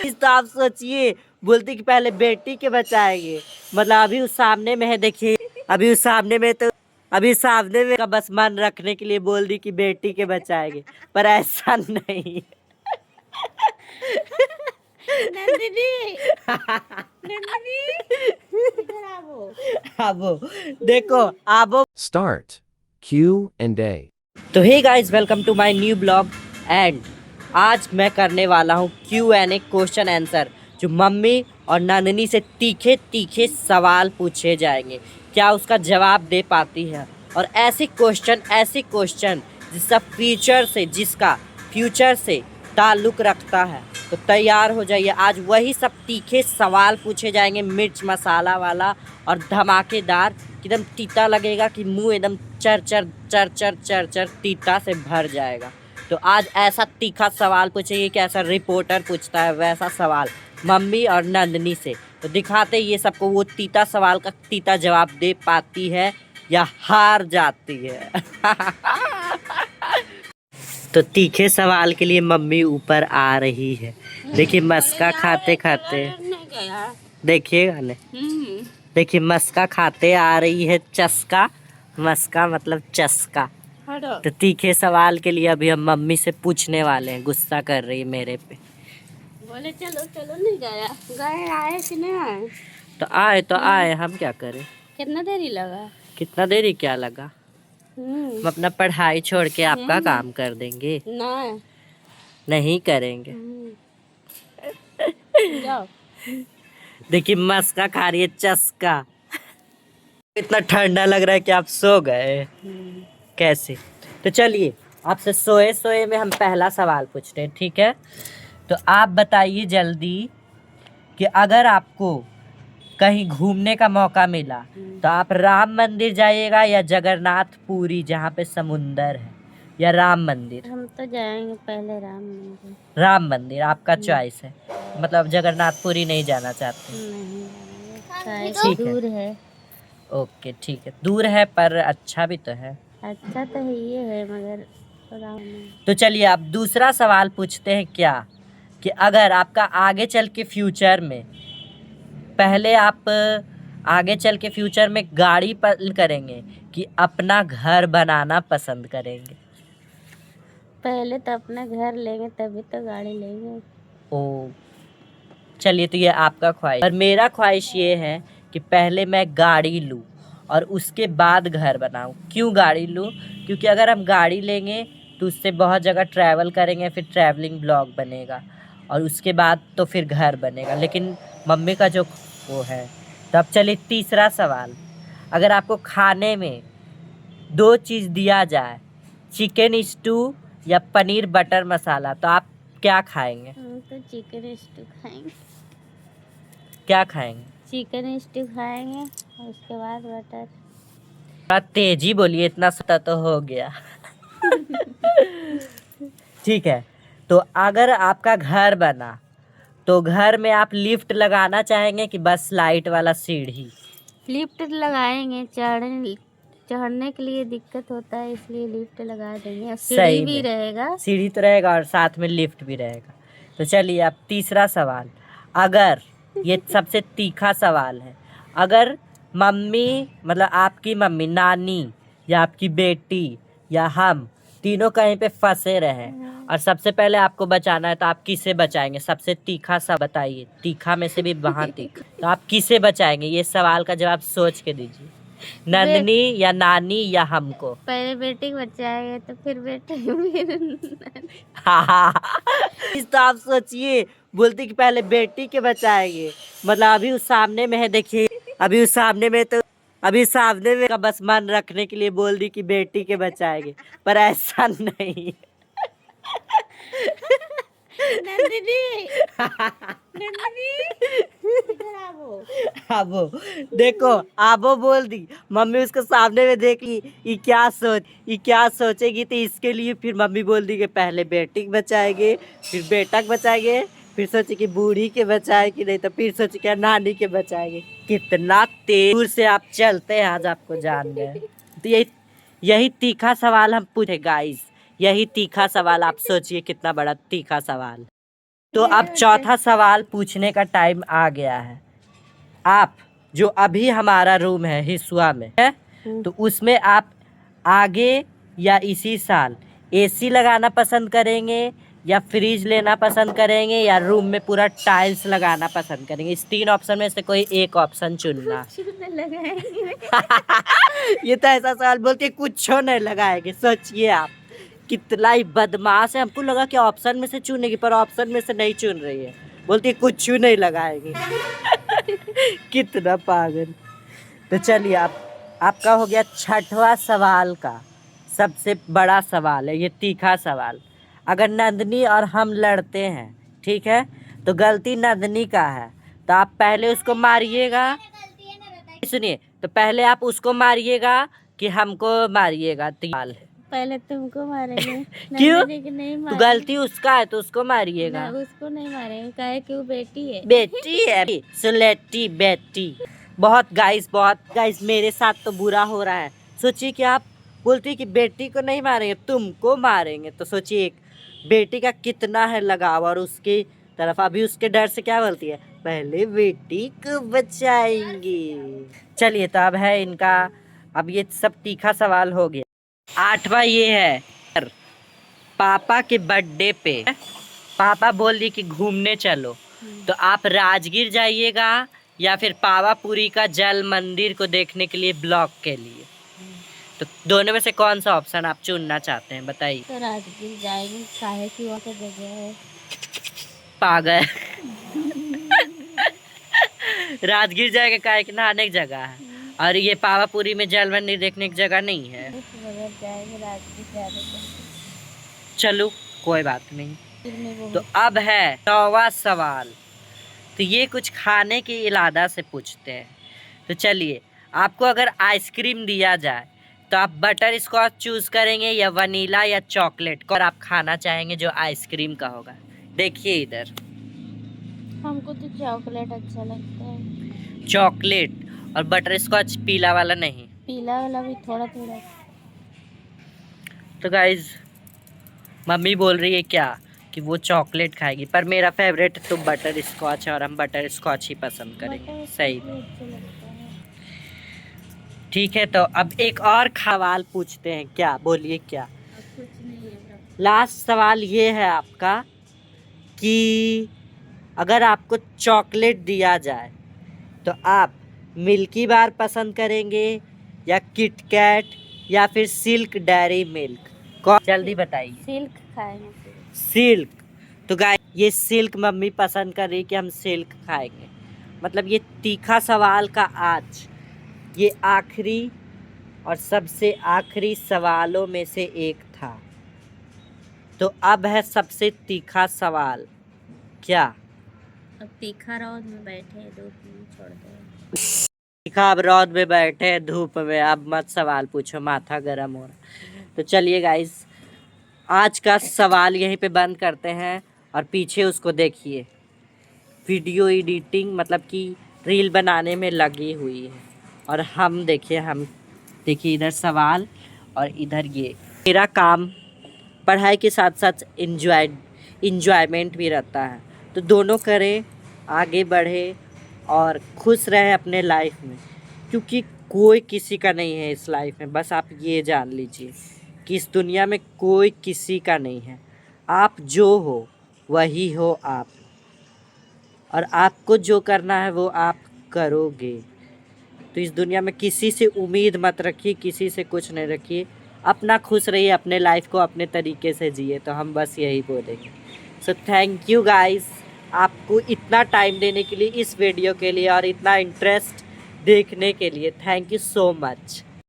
इस तो आप सोचिए, बोलती कि पहले बेटी के बचाएंगे, मतलब अभी उस सामने में है, देखिए अभी उस सामने में तो अभी सामने में का बस मन रखने के लिए बोल दी कि बेटी के बचाएंगे, पर ऐसा नहीं। नंदिनी, नंदिनी, इधर आओ। आबो, देखो आबो। Start. Q&A. तो hey guys, welcome to my new blog. And आज मैं करने वाला हूँ Q&A, क्वेश्चन आंसर, जो मम्मी और नंदनी से तीखे तीखे सवाल पूछे जाएंगे। क्या उसका जवाब दे पाती है? और ऐसे क्वेश्चन जिसका फ्यूचर से ताल्लुक़ रखता है। तो तैयार हो जाइए, आज वही सब तीखे सवाल पूछे जाएंगे, मिर्च मसाला वाला और धमाकेदार, एकदम तीता लगेगा कि मुंह एकदम चर चर चर चर चर चर तीता से भर जाएगा। तो आज ऐसा तीखा सवाल पूछेंगे कि ऐसा रिपोर्टर पूछता है वैसा सवाल मम्मी और नंदनी से। तो दिखाते ये सबको वो तीता सवाल का तीता जवाब दे पाती है या हार जाती है। तो तीखे सवाल के लिए मम्मी ऊपर आ रही है। देखिए मस्का खाते खाते, देखिएगा ने, देखिए मस्का खाते आ रही है चस्का। मस्का मतलब चस्का। तो तीखे सवाल के लिए अभी हम मम्मी से पूछने वाले हैं। गुस्सा कर रही है मेरे पे। बोले चलो चलो, नहीं गया, गए आए कि नहीं आए? तो आए, हम क्या करें। कितना देरी लगा? कितना देरी क्या लगा, हम अपना पढ़ाई छोड़ के आपका काम कर देंगे। नहीं नहीं करेंगे। जाओ। देखिए मस्का खा रही है चस्का। इतना ठंडा लग रहा है कि आप सो गए कैसे। तो चलिए आपसे सोए सोए में हम पहला सवाल पूछते हैं, ठीक है? तो आप बताइए जल्दी कि अगर आपको कहीं घूमने का मौका मिला तो आप राम मंदिर जाइएगा या जगन्नाथपुरी जहाँ पे समुंदर है, या राम मंदिर? हम तो जाएंगे पहले राम मंदिर। राम मंदिर आपका चॉइस है, मतलब जगन्नाथपुरी नहीं जाना चाहते? नहीं, ठीक है। दूर है। ओके ठीक है, दूर है पर अच्छा भी तो है। अच्छा तो है, ये है मगर राम। तो चलिए आप दूसरा सवाल पूछते हैं क्या, कि अगर आपका आगे चल के फ्यूचर में, पहले आप आगे चल के फ्यूचर में गाड़ी पर करेंगे कि अपना घर बनाना पसंद करेंगे? पहले तो अपना घर लेंगे तभी तो गाड़ी लेंगे। ओ चलिए, तो ये आपका ख्वाहिश, और मेरा ख्वाहिश ये है कि पहले मैं गाड़ी लूँ और उसके बाद घर बनाऊँ। क्यों गाड़ी लूँ? क्योंकि अगर हम गाड़ी लेंगे तो उससे बहुत जगह ट्रैवल करेंगे, फिर ट्रैवलिंग ब्लॉग बनेगा, और उसके बाद तो फिर घर बनेगा। लेकिन मम्मी का जो वो है। तो अब चलिए तीसरा सवाल, अगर आपको खाने में दो चीज़ दिया जाए, चिकन स्टू या पनीर बटर मसाला, तो आप क्या खाएंगे? हम तो चिकन स्टू खाएंगे। क्या खाएंगे? चिकन स्टू खाएंगे और उसके बाद बटर। थोड़ा तेजी बोलिए, इतना सता तो हो गया। ठीक है, तो अगर आपका घर बना तो घर में आप लिफ्ट लगाना चाहेंगे कि बस लाइट वाला सीढ़ी? लिफ्ट लगाएंगे, चढ़ने के लिए दिक्कत होता है इसलिए लिफ्ट लगा देंगे, और सीढ़ी सही भी में रहेगा। सीढ़ी तो रहेगा और साथ में लिफ्ट भी रहेगा। तो चलिए अब तीसरा सवाल, अगर ये सबसे तीखा सवाल है, अगर मम्मी, मतलब आपकी मम्मी, नानी या आपकी बेटी या हम तीनों कहीं पे फंसे रहे और सबसे पहले आपको बचाना है, तो आप किसे बचाएंगे? सबसे तीखा सा बताइए, तीखा में से भी वहाँ तीखा। तो आप किसे बचाएंगे? ये सवाल का जवाब सोच के दीजिए। नंदनी या नानी या हमको? पहले बेटी को बचाएंगे तो फिर बेटे फिर इस तो आप सोचिए, बोलती कि पहले बेटी के बचाएंगे, मतलब अभी उस सामने में है, देखिए अभी सामने में का बस मन रखने के लिए बोल दी कि बेटी के बचाएंगे, पर ऐसा नहीं। नंदिनी, नंदिनी, इधर आओ। आबो, देखो आबो बोल दी मम्मी, उसको सामने में देख ली, ये क्या सोचेगी, तो इसके लिए फिर मम्मी बोल दी कि पहले बेटी के बचाएंगे, फिर बेटा के बचाएंगे, फिर सोचे कि बूढ़ी के बचाएगी, नहीं तो फिर सोचे कि नानी के बचाएंगे। कितना तेज से आप चलते हैं, आज आपको जान गए। तो यही तीखा सवाल हम पूछे गाइस, यही तीखा सवाल, आप सोचिए कितना बड़ा तीखा सवाल। तो अब चौथा सवाल पूछने का टाइम आ गया है। आप जो अभी हमारा रूम है हिसुआ में है, तो उसमें आप आगे या इसी साल एसी लगाना पसंद करेंगे या फ्रिज लेना पसंद करेंगे या रूम में पूरा टाइल्स लगाना पसंद करेंगे? इस 3 ऑप्शन में से कोई एक ऑप्शन चुनना। ये तो ऐसा सवाल बोलती है कुछ नहीं लगाएंगे। सोचिए आप कितना ही बदमाश है। हमको लगा कि ऑप्शन में से चुनेगी, पर ऑप्शन में से नहीं चुन रही है, बोलती है कुछ नहीं लगाएंगे। कितना पागल। तो चलिए आपका हो गया छठवां सवाल का सबसे बड़ा सवाल है, ये तीखा सवाल। अगर नंदनी और हम लड़ते हैं, ठीक है, तो गलती नंदनी का है, तो आप पहले उसको मारिएगा। सुनिए, तो पहले आप उसको मारिएगा कि हमको मारिएगा? पहले तुमको मारेंगे। क्यों? नंदनी को नहीं तो मारेंगे। गलती उसका है तो उसको मारिएगा। उसको नहीं मारेंगे, काहे कि वो बेटी है। बेटी है, सुलेटी बेटी। बहुत गाइस मेरे साथ तो बुरा हो रहा है। सोचिए कि आप बोलती कि बेटी को नहीं मारेंगे, तुमको मारेंगे। तो सोचिए एक बेटी का कितना है लगाव, और उसकी तरफ अभी उसके डर से क्या बोलती है, पहले बेटी को बचाएंगे। चलिए, तो अब है इनका, अब ये सब तीखा सवाल हो गया। 8वां ये है, पापा के बर्थडे पे पापा बोल दी कि घूमने चलो, तो आप राजगीर जाइएगा या फिर पावापुरी का जल मंदिर को देखने के लिए ब्लॉक के लिए? तो दोनों में से कौन सा ऑप्शन आप चुनना चाहते हैं, बताइए। तो राजगीर जाएंगे, काहे कि वहाँ पे जगह है। पागल। राजगीर जाएगा काहे कि नहाने की जगह है, और ये पावापुरी में जल मंदिर देखने की जगह नहीं है। जाएंगे राजगीर जाने के। चलो कोई बात नहीं। तो तो अब है 9वां सवाल। तो ये कुछ खाने के इरादा से पूछते हैं। तो चलिए, आपको अगर आइसक्रीम दिया जाए तो आप बटर स्कॉच चूज करेंगे या वनीला या चॉकलेट, और आप खाना चाहेंगे जो आइसक्रीम का होगा? देखिए इधर, हमको तो चॉकलेट अच्छा लगता है। चॉकलेट, और बटर स्कॉच पीला वाला नहीं। पीला वाला भी थोड़ा थोड़ा। तो गाइज मम्मी बोल रही है क्या कि वो चॉकलेट खाएगी, पर मेरा फेवरेट तो बटर स्कॉच है और हम बटर स्कॉच ही पसंद करेंगे। सही, ठीक है। तो अब एक और सवाल पूछते हैं, क्या बोलिए क्या? लास्ट सवाल ये है आपका कि अगर आपको चॉकलेट दिया जाए तो आप मिल्की बार पसंद करेंगे या किटकैट या फिर सिल्क डेयरी मिल्क? कौन, जल्दी बताइए। सिल्क खाएंगे। सिल्क। तो गाइस ये सिल्क मम्मी पसंद कर रही कि हम सिल्क खाएंगे। मतलब ये तीखा सवाल का आज ये आखिरी और सबसे आखिरी सवालों में से एक था। तो अब है सबसे तीखा सवाल, क्या? अब तीखा रौद में बैठे धूप में, छोड़ दो। तीखा अब रौद में बैठे धूप में, अब मत सवाल पूछो, माथा गर्म हो रहा। तो चलिए गाइस, आज का सवाल यहीं पे बंद करते हैं, और पीछे उसको देखिए, वीडियो एडिटिंग मतलब कि रील बनाने में लगी हुई है, और हम देखिए इधर सवाल और इधर ये। मेरा काम पढ़ाई के साथ साथ इंजॉयमेंट भी रहता है, तो दोनों करें, आगे बढ़े और खुश रहे अपने लाइफ में, क्योंकि कोई किसी का नहीं है इस लाइफ में। बस आप ये जान लीजिए कि इस दुनिया में कोई किसी का नहीं है। आप जो हो वही हो आप, और आपको जो करना है वो आप करोगे। तो इस दुनिया में किसी से उम्मीद मत रखिए, किसी से कुछ नहीं रखिए, अपना खुश रहिए, अपने लाइफ को अपने तरीके से जिए। तो हम बस यही बोलेंगे। सो थैंक यू गाइस, आपको इतना टाइम देने के लिए, इस वीडियो के लिए, और इतना इंटरेस्ट देखने के लिए। Thank you so much.